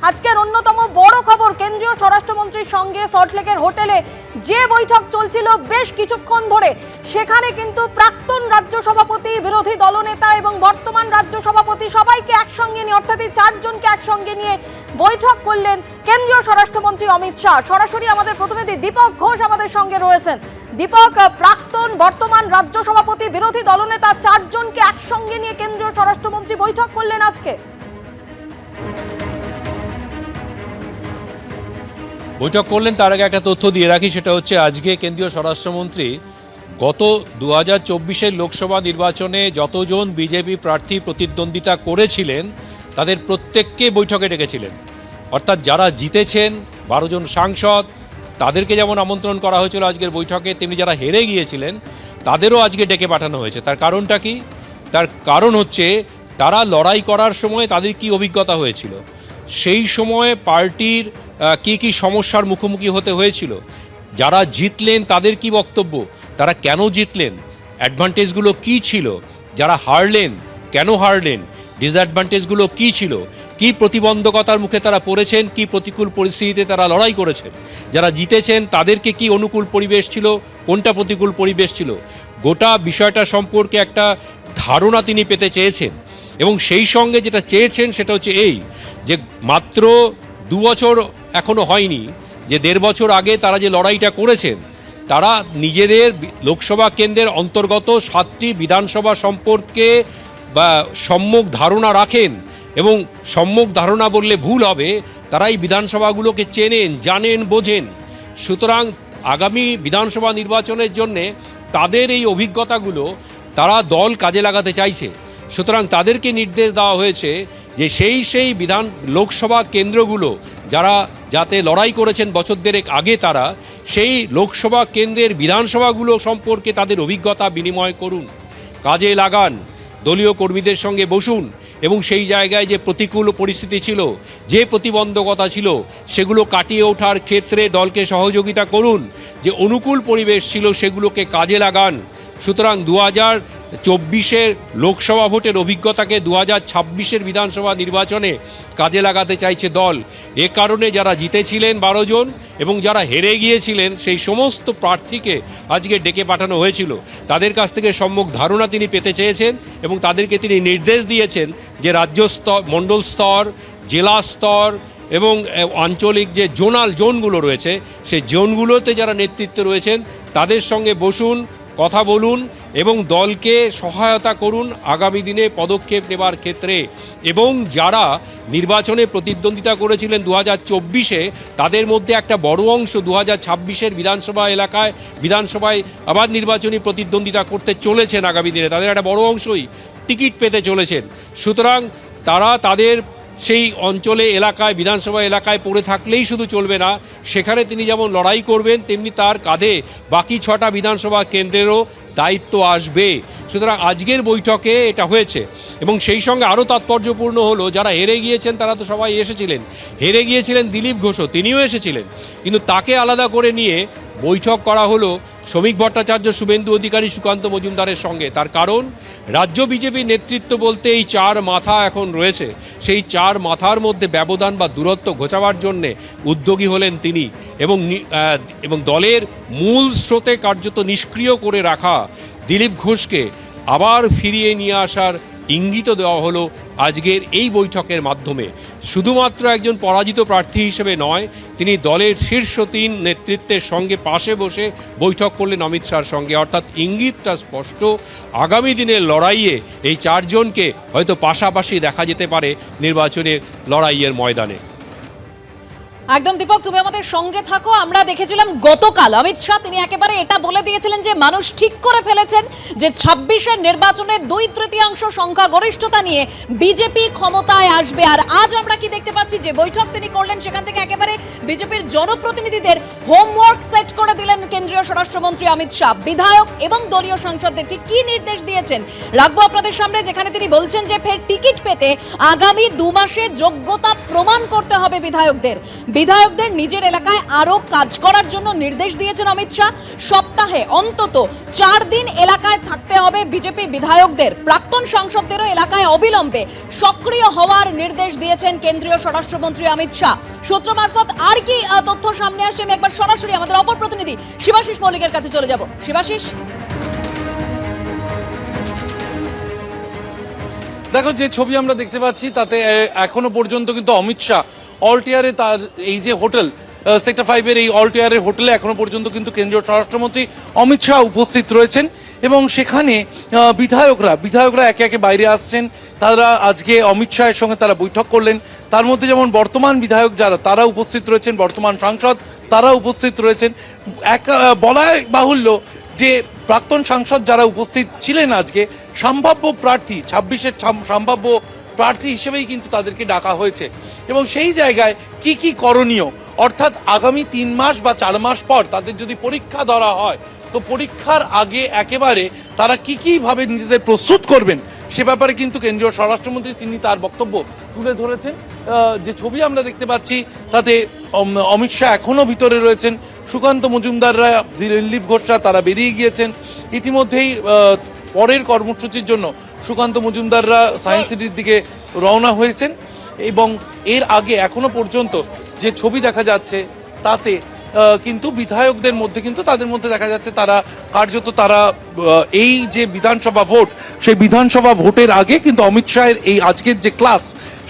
আজকের অন্যতম বড় খবর, কেন্দ্রীয় স্বরাষ্ট্রমন্ত্রীর সঙ্গে সল্টলেকের হোটেলে যে বৈঠক চলছিল বেশ কিছুক্ষণ ধরে, সেখানে কিন্তু প্রাক্তন রাজ্য সভাপতি, বিরোধী দলনেতা এবং বর্তমান রাজ্য সভাপতি সবাইকে একসঙ্গে নিয়ে, অর্থাৎ এই চারজনকে একসঙ্গে নিয়ে বৈঠক করলেন কেন্দ্রীয় স্বরাষ্ট্রমন্ত্রী অমিত শাহ। সরাসরি আমাদের প্রতিনিধি দীপক ঘোষ আমাদের সঙ্গে রয়েছেন। দীপক, প্রাক্তন, বর্তমান রাজ্য সভাপতি, বিরোধী দলনেতা চারজনকে একসঙ্গে নিয়ে কেন্দ্রীয় স্বরাষ্ট্রমন্ত্রী বৈঠক করলেন আজকে। বৈঠক করলেন তার আগে একটা তথ্য দিয়ে রাখি, সেটা হচ্ছে আজকে কেন্দ্রীয় স্বরাষ্ট্রমন্ত্রী গত 2024-এর লোকসভা নির্বাচনে যতজন বিজেপি প্রার্থী প্রতিদ্বন্দ্বিতা করেছিলেন তাদের প্রত্যেককে বৈঠকে ডেকেছিলেন। অর্থাৎ যারা জিতেছেন 12 জন সাংসদ, তাদেরকে যেমন আমন্ত্রণ করা হয়েছিল আজকের বৈঠকে, তেমনি যারা হেরে গিয়েছিলেন তাদেরও আজকে ডেকে পাঠানো হয়েছে। তার কারণটা কি? তার কারণ হচ্ছে তারা লড়াই করার সময় তাদের কি অভিজ্ঞতা হয়েছিল, সেই সময়ে পার্টির কি কি সমস্যার মুখোমুখি হতে হয়েছিল, যারা জিতলেন তাদের কি বক্তব্য, তারা কেন জিতলেন, অ্যাডভান্টেজগুলো কি ছিল, যারা হারলেন কেন হারলেন, ডিসঅ্যাডভান্টেজগুলো কি ছিল, কি প্রতিবন্ধকতার মুখে তারা পড়েছেন, কি প্রতিকূল পরিস্থিতিতে তারা লড়াই করেছেন, যারা জিতেছেন তাদেরকে কি অনুকূল পরিবেশ ছিল, কোনটা প্রতিকূল পরিবেশ ছিল, গোটা বিষয়টা সম্পর্কে একটা ধারণা তিনি পেতে চেয়েছেন। এবং সেই সঙ্গে যেটা চেয়েছেন সেটা হচ্ছে এই যে মাত্র 2 বছর এখনো হয়নি, যে 1.5 বছর আগে তারা যে লড়াইটা করেছেন, তারা নিজেদের লোকসভা কেন্দ্রের অন্তর্গত 7টি বিধানসভা সম্পর্কে বা সম্যক ধারণা রাখেন। এবং সম্যক ধারণা বললে ভুল হবে, তারা এই বিধানসভাগুলোকে চেনেন, জানেন, বোঝেন। সুতরাং আগামী বিধানসভা নির্বাচনের জন্যে তাদের এই অভিজ্ঞতাগুলো তারা দল কাজে লাগাতে চাইছে। সুতরাং তাদেরকে নির্দেশ দেওয়া হয়েছে যে সেই লোকসভা কেন্দ্রগুলো যারা যাতে লড়াই করেছেন বছর দেড়েক আগে, তারা সেই লোকসভা কেন্দ্রের বিধানসভাগুলো সম্পর্কে তাদের অভিজ্ঞতা বিনিময় করুন, কাজে লাগান, দলীয় কর্মীদের সঙ্গে বসুন এবং সেই জায়গায় যে প্রতিকূল পরিস্থিতি ছিল, যে প্রতিবন্ধকতা ছিল, সেগুলো কাটিয়ে ওঠার ক্ষেত্রে দলকে সহযোগিতা করুন, যে অনুকূল পরিবেশ ছিল সেগুলোকে কাজে লাগান। সুতরাং 2024-এর লোকসভা ভোটের অভিজ্ঞতাকে 2026-এর বিধানসভা নির্বাচনে কাজে লাগাতে চাইছে দল। এ কারণে যারা জিতেছিলেন 12 জন এবং যারা হেরে গিয়েছিলেন সেই সমস্ত প্রার্থীকে আজকে ডেকে পাঠানো হয়েছিল। তাদের কাছ থেকে সম্যক ধারণা তিনি পেতে চেয়েছেন এবং তাদেরকে তিনি নির্দেশ দিয়েছেন যে রাজ্য স্তর, মণ্ডল স্তর, জেলা স্তর এবং আঞ্চলিক যে জোনগুলো রয়েছে, সেই জোনগুলোতে যারা নেতৃত্বে রয়েছেন তাদের সঙ্গে বসুন, কথা বলুন এবং দলকে সহায়তা করুন আগামী দিনে পদক্ষেপ নেবার ক্ষেত্রে। এবং যারা নির্বাচনে প্রতিদ্বন্দ্বিতা করেছিলেন 2024-এ, তাদের মধ্যে একটা বড় অংশ 2026-এর বিধানসভায় আবার নির্বাচনী প্রতিদ্বন্দ্বিতা করতে চলেছেন আগামী দিনে, তাদের একটা বড় অংশই টিকিট পেতে চলেছেন। সুতরাং তারা তাদের সেই অঞ্চলে, এলাকায়, বিধানসভা এলাকায় পড়ে থাকলেই শুধু চলবে না, সেখানে তিনি যেমন লড়াই করবেন তেমনি তার কাঁধে বাকি 6টা বিধানসভা কেন্দ্রেরও দায়িত্ব আসবে। সুতরাং আজকের বৈঠকে এটা হয়েছে। এবং সেই সঙ্গে আরও তাৎপর্যপূর্ণ হলো, যারা হেরে গিয়েছেন তারা তো সবাই এসেছিলেন, হেরে গিয়েছিলেন দিলীপ ঘোষও, তিনিও এসেছিলেন, কিন্তু তাকে আলাদা করে নিয়ে বৈঠক করা হলো শ্রমিক ভট্টাচার্য, শুভেন্দু অধিকারী, সুকান্ত মজুমদারের সঙ্গে। তার কারণ রাজ্য বিজেপির নেতৃত্ব বলতে এই 4 মাথা এখন রয়েছে, সেই 4 মাথার মধ্যে ব্যবধান বা দূরত্ব ঘোচাবার জন্যে উদ্যোগী হলেন তিনি। এবং দলের মূল স্রোতে কার্যত নিষ্ক্রিয় করে রাখা দিলীপ ঘোষকে আবার ফিরিয়ে নিয়ে আসার ইঙ্গিত দেওয়া হলো আজকের এই বৈঠকের মাধ্যমে। শুধুমাত্র একজন পরাজিত প্রার্থী হিসেবে নয়, তিনি দলের শীর্ষ 3 নেতৃত্বের সঙ্গে পাশে বসে বৈঠক করলেন অমিত শাহর সঙ্গে। অর্থাৎ ইঙ্গিতটা স্পষ্ট, আগামী দিনের লড়াইয়ে এই 4 জনকে হয়তো পাশাপাশি দেখা যেতে পারে নির্বাচনের লড়াইয়ের ময়দানে। একদম দীপক, তুমি আমাদের সঙ্গে থাকো। আমরা দেখেছিলাম গতকাল অমিত শাহ তিনি একেবারে এটা বলে দিয়েছিলেন যে মানুষ ঠিক করে ফেলেছেন যে 26-এর নির্বাচনে 2/3 সংখ্যাগরিষ্ঠতা নিয়ে বিজেপি ক্ষমতায় আসবে। আর আজ আমরা কি দেখতে পাচ্ছি, যে বৈঠক তিনি করলেন সেখান থেকে একেবারে বিজেপির জনপ্রতিনিধিদের হোমওয়ার্ক সেট করে দিলেন কেন্দ্রীয় স্বরাষ্ট্রমন্ত্রী অমিত শাহ। বিধায়ক এবং দলীয় সাংসদদের ঠিক কি নির্দেশ দিয়েছেন রাখবো আপনাদের সামনে, যেখানে তিনি বলছেন যে ফের টিকিট পেতে আগামী 2 মাসে যোগ্যতা প্রমাণ করতে হবে বিধায়কদের। বিধায়কদের নিজের এলাকায় আরো কাজ করার জন্য নির্দেশ দিয়েছেন অমিত শাহ। সপ্তাহে অন্তত 4 দিন এলাকায় থাকতে হবে বিজেপি বিধায়কদের। প্রাক্তন সাংসদদেরও এলাকায় অবিলম্বে সক্রিয় হওয়ার নির্দেশ দিয়েছেন কেন্দ্রীয় স্বরাষ্ট্রমন্ত্রী অমিত শাহ। সূত্র মারফত আর কি তথ্য সামনে আসছে, আমি একবার সরাসরি আমাদের অপর প্রতিনিধি শিবাশিস মল্লিকের কাছে চলে যাব। শিবাশিস, দেখো, যে ছবি আমরা দেখতে পাচ্ছি তাতে এখনো পর্যন্ত কিন্তু অমিত শাহ অলটিয়ারে তার এই যে হোটেল সেক্টর 5-এর এই অলটিয়ারের হোটেলে এখনো পর্যন্ত কিন্তু কেন্দ্রীয় স্বরাষ্ট্রমন্ত্রী অমিত শাহ উপস্থিত রয়েছেন এবং সেখানে বিধায়করা একে একে বাইরে আসছেন। তারা আজকে অমিত শাহের সঙ্গে তারা বৈঠক করলেন। তার মধ্যে যেমন বর্তমান বিধায়ক যারা তারা উপস্থিত রয়েছেন, বর্তমান সাংসদ তারা উপস্থিত রয়েছেন। বলা বাহুল্য যে প্রাক্তন সাংসদ যারা উপস্থিত ছিলেন আজকে সম্ভাব্য প্রার্থী 26-এর সম্ভাব্য প্রার্থী হিসেবেই কিন্তু তাদেরকে ডাকা হয়েছে এবং সেই জায়গায় কি কি করণীয়, অর্থাৎ আগামী 3 মাস বা 4 মাস পর তাদের যদি পরীক্ষা ধরা হয় তো পরীক্ষার আগে একেবারে তারা কি ভাবে নিজেদের প্রস্তুত করবেন সে ব্যাপারে কিন্তু কেন্দ্রীয় স্বরাষ্ট্রমন্ত্রী তিনি তার বক্তব্য তুলে ধরেছেন। যে ছবি আমরা দেখতে পাচ্ছি তাতে অমিত শাহ এখনো ভিতরে রয়েছেন, সুকান্ত মজুমদাররা, দিলীপ ঘোষরা তারা বেরিয়ে গিয়েছেন ইতিমধ্যেই। পরের কর্মসূচির জন্য সুকান্ত মজুমদাররা সায়েন্স সিটির দিকে রওনা হয়েছেন এবং এর আগে এখনো পর্যন্ত যে ছবি দেখা যাচ্ছে তাতে কিন্তু বিধায়কদের মধ্যে কিন্তু তাদের মধ্যে দেখা যাচ্ছে তারা কার্যত তারা এই যে বিধানসভা ভোট সেই বিধানসভা ভোটের আগে কিন্তু অমিত শাহের এই আজকের যে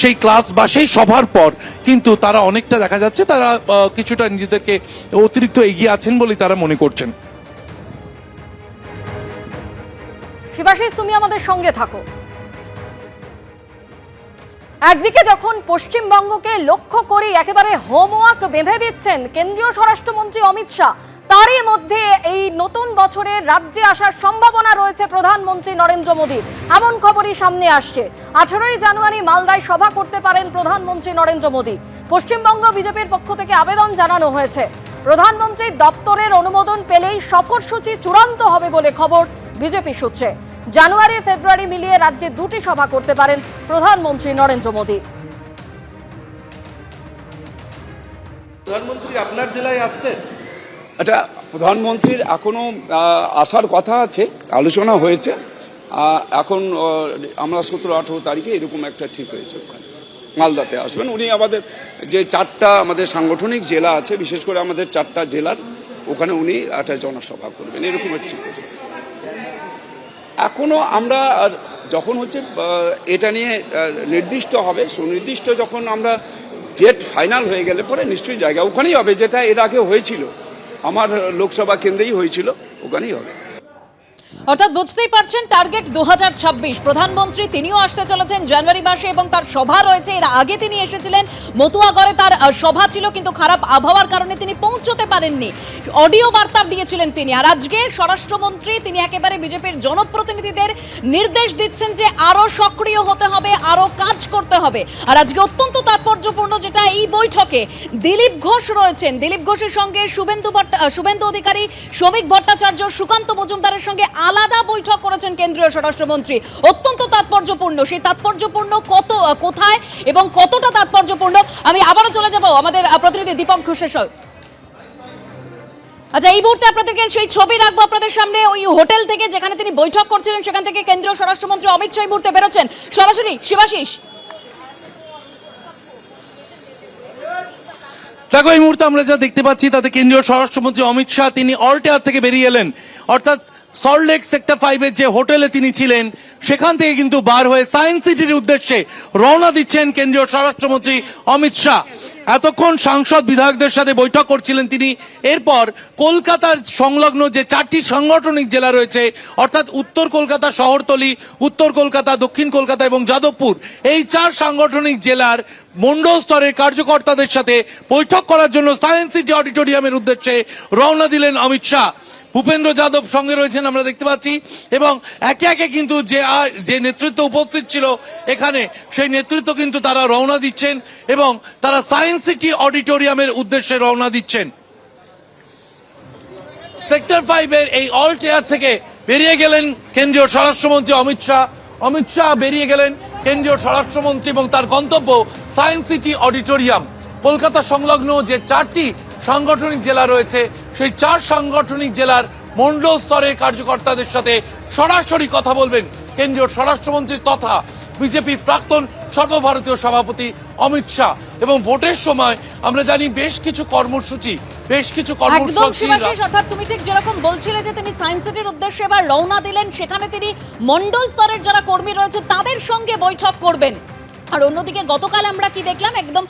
সেই ক্লাস বা সেই সভার পর কিন্তু তারা অনেকটা দেখা যাচ্ছে তারা কিছুটা নিজেদেরকে অতিরিক্ত এগিয়ে আছেন বলেই তারা মনে করছেন। শিবাশিস, তুমি আমাদের সঙ্গে থাকো। একদিকে যখন পশ্চিমবঙ্গকে লক্ষ্য করে একেবারে হোমওয়ার্ক বেঁধে দিচ্ছেন কেন্দ্রীয় স্বরাষ্ট্রমন্ত্রী অমিত শাহ, তারই মধ্যে এই নতুন বছরে রাজ্যে আসার সম্ভাবনা রয়েছে প্রধানমন্ত্রী নরেন্দ্র মোদীর, এমন খবরই সামনে আসছে। 18ই জানুয়ারি মালদায় সভা করতে পারেন প্রধানমন্ত্রী নরেন্দ্র মোদী। পশ্চিমবঙ্গ বিজেপির পক্ষ থেকে আবেদন জানানো হয়েছে। প্রধানমন্ত্রীর দপ্তরের অনুমোদন পেলেই সফরসূচি চূড়ান্ত হবে বলে খবর বিজেপি সূত্রে। জানুয়ারি ফেব্রুয়ারি মিলিয়ে রাজ্যে 2টি সভা করতে পারেন প্রধানমন্ত্রী নরেন্দ্র মোদী। প্রধানমন্ত্রী আপনার জেলায় আসছেন? এটা প্রধানমন্ত্রীর এখনো আসার কথা আছে, আলোচনা হয়েছে। এখন আমরা 17-18 তারিখে এরকম একটা ঠিক হয়েছে, ওখানে মালদাতে আসবেন উনি। আমাদের যে 4টা আমাদের সাংগঠনিক জেলা আছে, বিশেষ করে আমাদের 4টা জেলার ওখানে উনি একটা জনসভা করবেন, এরকম ঠিক হয়েছে। এখনো আমরা যখন হচ্ছে এটা নিয়ে নির্দিষ্ট হবে, সুনির্দিষ্ট যখন আমরা ডেট ফাইনাল হয়ে গেলে পরে নিশ্চয়ই জায়গা ওখানেই হবে, যেটা এর আগে হয়েছিল আমার লোকসভা কেন্দ্রেই হয়েছিল, ওখানেই হবে। অর্থাৎ বুঝতেই পারছেন টার্গেট 2026। প্রধানমন্ত্রী তিনিও আসতে চলেছেন জানুয়ারি মাসে এবং তার সভা রয়েছে। এর আগে তিনি এসেছিলেন মতুয়াগড়ে, তার সভা ছিল কিন্তু খারাপ আবহাওয়ার কারণে তিনি পৌঁছতে পারেননি। অডিও বার্তা দিয়েছিলেন তিনি। আর আজকে স্বরাষ্ট্রমন্ত্রী তিনি একেবারে বিজেপির জনপ্রতিনিধিদের নির্দেশ দিচ্ছেন যে আরো সক্রিয় হতে হবে, আরো কাজ করতে হবে। আর আজকে অত্যন্ত তাৎপর্যপূর্ণ যেটা এই বৈঠকে দিলীপ ঘোষ রয়েছেন। দিলীপ ঘোষের সঙ্গে শুভেন্দু অধিকারী, শ্রমিক ভট্টাচার্য, সুকান্ত মজুমদারের সঙ্গে আলাদা বৈঠক করেছেন কেন্দ্রীয় স্বরাষ্ট্রমন্ত্রী। অত্যন্ত তাৎপর্যপূর্ণ। সেই তাৎপর্যপূর্ণ কোথায় এবং কতটা তাৎপর্যপূর্ণ আমি আবারও চলে যাব আমাদের প্রতিনিধি দীপক ঘোষের সঙ্গে। আচ্ছা, এই মুহূর্তে আপনাদেরকে সেই ছবি রাখবো আপনাদের সামনে। ওই হোটেল থেকে যেখানে তিনি বৈঠক করছিলেন সেখান থেকে কেন্দ্রীয় স্বরাষ্ট্রমন্ত্রী অমিত শাহ এই মুহূর্তে বেরোচ্ছেন সরাসরি। শিবাশিস, দেখো, এই মুহূর্তে আমরা যা দেখতে পাচ্ছি তাতে কেন্দ্রীয় স্বরাষ্ট্রমন্ত্রী অমিত শাহ তিনি অলটিয়ার থেকে বেরিয়ে এলেন, অর্থাৎ সল্টলেক সেক্টর 5-এর যে হোটেলে তিনি ছিলেন সেখান থেকে কিন্তু বার হয়ে সায়েন্স সিটির উদ্দেশ্যে রওনা দিচ্ছেন কেন্দ্রীয় স্বরাষ্ট্রমন্ত্রী অমিত শাহ। এতক্ষণ সাংসদ বিধায়কদের সাথে বৈঠক করছিলেন তিনি। এরপর কলকাতার সংলগ্ন যে 4টি সাংগঠনিক জেলা রয়েছে, অর্থাৎ উত্তর কলকাতা, শহরতলি, উত্তর কলকাতা, দক্ষিণ কলকাতা এবং যাদবপুর, এই 4 সাংগঠনিক জেলার মণ্ডল স্তরের কার্যকর্তাদের সাথে বৈঠক করার জন্য সায়েন্স সিটি অডিটোরিয়ামের উদ্দেশ্যে রওনা দিলেন অমিত শাহ। ভূপেন্দ্র যাদব সঙ্গে রয়েছেন আমরা দেখতে পাচ্ছি এবং একে একে কিন্তু যে নেতৃত্ব উপস্থিত ছিল এখানে সেই নেতৃত্ব কিন্তু তারা রওনা দিচ্ছেন এবং তারা সায়েন্স সিটি অডিটোরিয়ামের উদ্দেশ্যে রওনা দিচ্ছেন। সেক্টর 5-এর এই অলটিয়ার থেকে বেরিয়ে গেলেন কেন্দ্রীয় স্বরাষ্ট্রমন্ত্রী অমিত শাহ। অমিত শাহ বেরিয়ে গেলেন কেন্দ্রীয় স্বরাষ্ট্রমন্ত্রী এবং তার গন্তব্য সায়েন্স সিটি অডিটোরিয়াম। কলকাতা সংলগ্ন যে 4টি সাংগঠনিক জেলা রয়েছে সেই 4 সাংগঠনিক জেলার মণ্ডল স্তরের কার্যকর্তাদের সাথে সরাসরি কথা বলবেন কেন্দ্রীয় স্বরাষ্ট্রমন্ত্রী তথা বিজেপির প্রাক্তন সর্বভারতীয় সভাপতি অমিত শাহ। এবং ভোটের সময় আমরা জানি বেশ কিছু কর্মসূচি একদম শিবাশিস, অর্থাৎ তুমি ঠিক যেরকম বলছিলে যে তিনি সায়েন্স সিটির উদ্দেশ্যে এবার রওনা দিলেন, সেখানে তিনি মণ্ডল স্তরের যারা কর্মী রয়েছে তাদের সঙ্গে বৈঠক করবেন। আর অন্যদিকে গতকাল আমরা কি দেখলাম, একদম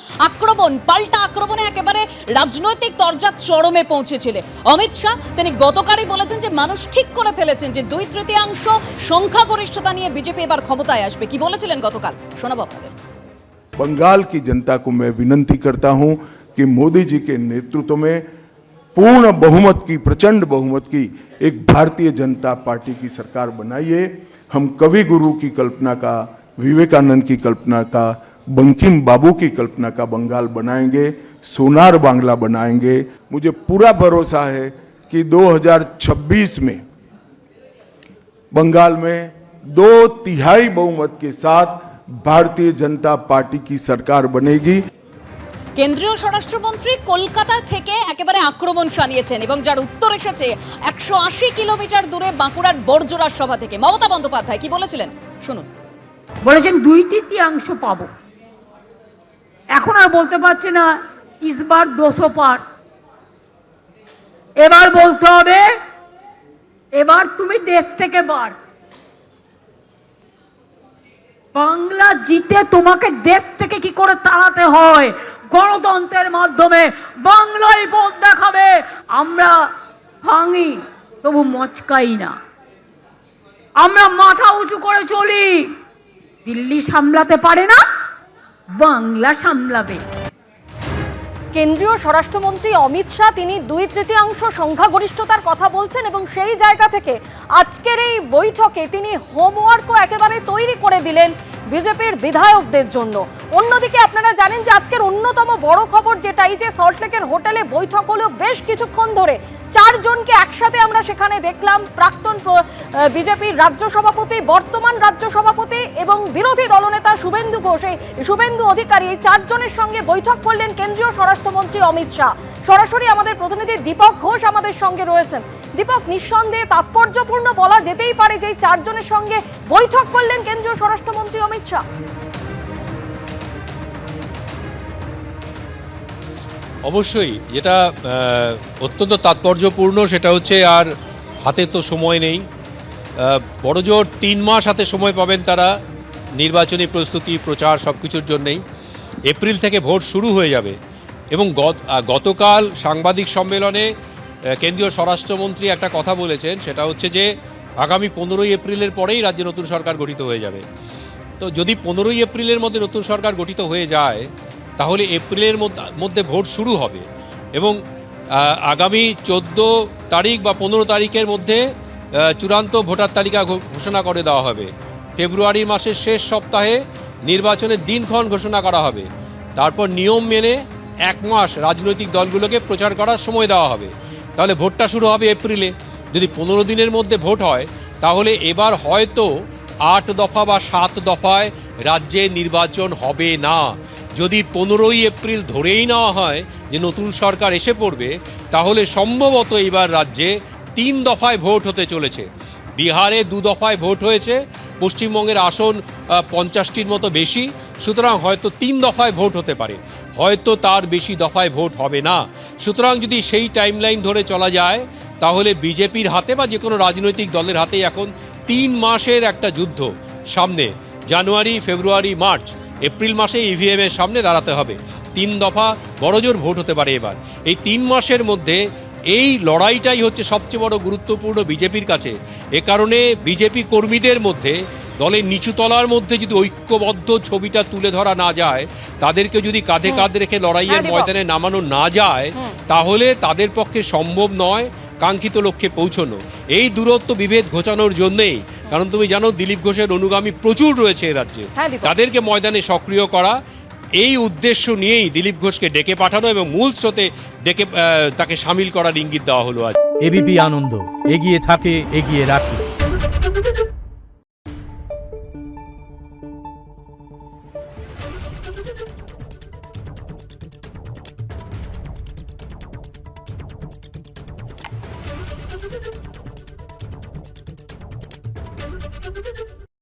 পাল্টা আক্রমণে একেবারে রাজনৈতিক তরজা চরমে পৌঁছেছিল অমিত শাহ। তিনি গতকালই বলেছেন যে মানুষ ঠিক করে ফেলেছেন যে 2/3 সংখ্যাগরিষ্ঠতা নিয়ে বিজেপি এবার ক্ষমতায় আসবে। কি বলেছিলেন গতকাল শোনাবো আপনাদের। बंगाल की जनता को मैं विनती करता हूं कि मोदी जी के नेतृत्व में पूर्ण बहुमत की, प्रचंड बहुमत की एक भारतीय जनता पार्टी की सरकार बनाइए। हम कवि गुरु की कल्पना का, विवेकानंद की कल्पना का, बंकिम बाबू की कल्पना का बंगाल बनाएंगे, सोनार बांग्ला बनाएंगे। मुझे पूरा भरोसा है कि 2026 में बंगाल में 2/3 बहुमत के साथ भारतीय जनता पार्टी की सरकार बनेगी। কেন্দ্রীয় স্বরাষ্ট্রমন্ত্রী কলকাতা থেকে একেবারে আক্রমণ শানিয়েছেন এবং যার উত্তর এসেছে 180 কিলোমিটার দূরে বাঁকুড়ার বড়জোড়ার সভা থেকে। মমতা বন্দ্যোপাধ্যায় কি বলেছিলেন শুনুন। বলেছেন 2/3 পাবো। এখন আর বলতে পারছে না ইসবার 200 পার। এবার বলতে হবে এবার তুমি দেশ থেকে বার। বাংলা জিতে তোমাকে দেশ থেকে কি করে তাড়াতে হয়, গণতন্ত্রের মাধ্যমে বাংলায় পথ দেখাবে। আমরা ভাঙি তবু মচকাই না, আমরা মাথা উঁচু করে চলি। দিল্লি সামলাতে পারে না, বাংলা সামলাবে। কেন্দ্রীয় স্বরাষ্ট্রমন্ত্রী অমিত শাহ তিনি 2/3 সংখ্যাগরিষ্ঠতার কথা বলছেন এবং সেই জায়গা থেকে আজকের এই বৈঠকে তিনি হোমওয়ার্কও একেবারে তৈরি করে দিলেন বিজেপির বিধায়কদের জন্য। অন্যদিকে আপনারা জানেন যে আজকের অন্যতম বড় খবর যেটাই যে সল্টলেকের হোটেলে বৈঠক হলো বেশ কিছুক্ষণ ধরে। 4 জনকে একসাথে আমরা সেখানে দেখলাম, প্রাক্তন বিজেপির রাজ্য সভাপতি, বর্তমান রাজ্য সভাপতি এবং বিরোধী দলনেতা শুভেন্দু ঘোষ, শুভেন্দু অধিকারী, এই 4 জনের সঙ্গে বৈঠক করলেন কেন্দ্রীয় স্বরাষ্ট্রমন্ত্রী অমিত শাহ। সরাসরি আমাদের প্রতিনিধি দীপক ঘোষ আমাদের সঙ্গে রয়েছেন। দীপক, নিঃসন্দেহে তাৎপর্যপূর্ণ বলা যেতেই পারে যে 4 জনের সঙ্গে বৈঠক করলেন কেন্দ্রীয় স্বরাষ্ট্রমন্ত্রী অমিত শাহ। অবশ্যই যেটা অত্যন্ত তাৎপর্যপূর্ণ সেটা হচ্ছে আর হাতে তো সময় নেই, বড়জোর 3 মাস হাতে সময় পাবেন তারা নির্বাচনী প্রস্তুতি, প্রচার সব কিছুর জন্যেই। এপ্রিল থেকে ভোট শুরু হয়ে যাবে এবং গতকাল সাংবাদিক সম্মেলনে কেন্দ্রীয় স্বরাষ্ট্রমন্ত্রী একটা কথা বলেছেন, সেটা হচ্ছে যে আগামী 15ই এপ্রিলের পরেই রাজ্যে নতুন সরকার গঠিত হয়ে যাবে। তো যদি 15ই এপ্রিলের মধ্যে নতুন সরকার গঠিত হয়ে যায় তাহলে এপ্রিলের মধ্যে ভোট শুরু হবে এবং আগামী 14 তারিখ বা 15 তারিখের মধ্যে চূড়ান্ত ভোটার তালিকা ঘোষণা করে দেওয়া হবে। ফেব্রুয়ারি মাসের শেষ সপ্তাহে নির্বাচনের দিনক্ষণ ঘোষণা করা হবে। তারপর নিয়ম মেনে 1 মাস রাজনৈতিক দলগুলোকে প্রচার করার সময় দেওয়া হবে। তাহলে ভোটটা শুরু হবে এপ্রিলে। যদি 15 দিনের মধ্যে ভোট হয় তাহলে এবার হয়তো 8 দফা বা 7 দফায় রাজ্যে নির্বাচন হবে না। যদি 15ই এপ্রিল ধরেই নেওয়া হয় যে নতুন সরকার এসে পড়বে তাহলে সম্ভবত এবার রাজ্যে 3 দফায় ভোট হতে চলেছে। বিহারে 2 দফায় ভোট হয়েছে, পশ্চিমবঙ্গের আসন 50টির মতো বেশি, সুতরাং হয়তো 3 দফায় ভোট হতে পারে, হয়তো তার বেশি দফায় ভোট হবে না। সুতরাং যদি সেই টাইমলাইন ধরে চলা যায় তাহলে বিজেপির হাতে বা যে কোনো রাজনৈতিক দলের হাতেই এখন 3 মাসের একটা যুদ্ধ সামনে। জানুয়ারি, ফেব্রুয়ারি, মার্চ, এপ্রিল মাসে ইভিএমের সামনে দাঁড়াতে হবে। 3 দফা বড়জোর ভোট হতে পারে এবার। এই 3 মাসের মধ্যে এই লড়াইটাই হচ্ছে সবচেয়ে বড় গুরুত্বপূর্ণ বিজেপির কাছে। এ কারণে বিজেপি কর্মীদের মধ্যে, দলের নিচুতলার মধ্যে যদি ঐক্যবদ্ধ ছবিটা তুলে ধরা না যায়, তাদেরকে যদি কাঁধে কাঁধ রেখে লড়াইয়ের ময়দানে নামানো না যায় তাহলে তাদের পক্ষে সম্ভব নয় কাঙ্ক্ষিত লক্ষ্যে পৌঁছানো। এই দূরত্ব বিভেদ ঘোচানোর জন্যেই, কারণ তুমি জানো দিলীপ ঘোষের অনুগামী প্রচুর রয়েছে এ রাজ্যে, তাদেরকে ময়দানে সক্রিয় করা, এই উদ্দেশ্য নিয়েই দিলীপ ঘোষকে ডেকে পাঠানো এবং মূল স্রোতে ডেকে তাকে সামিল করার ইঙ্গিত দেওয়া হলো আজ। এবিপি আনন্দ, এগিয়ে থাকে, এগিয়ে রাখে।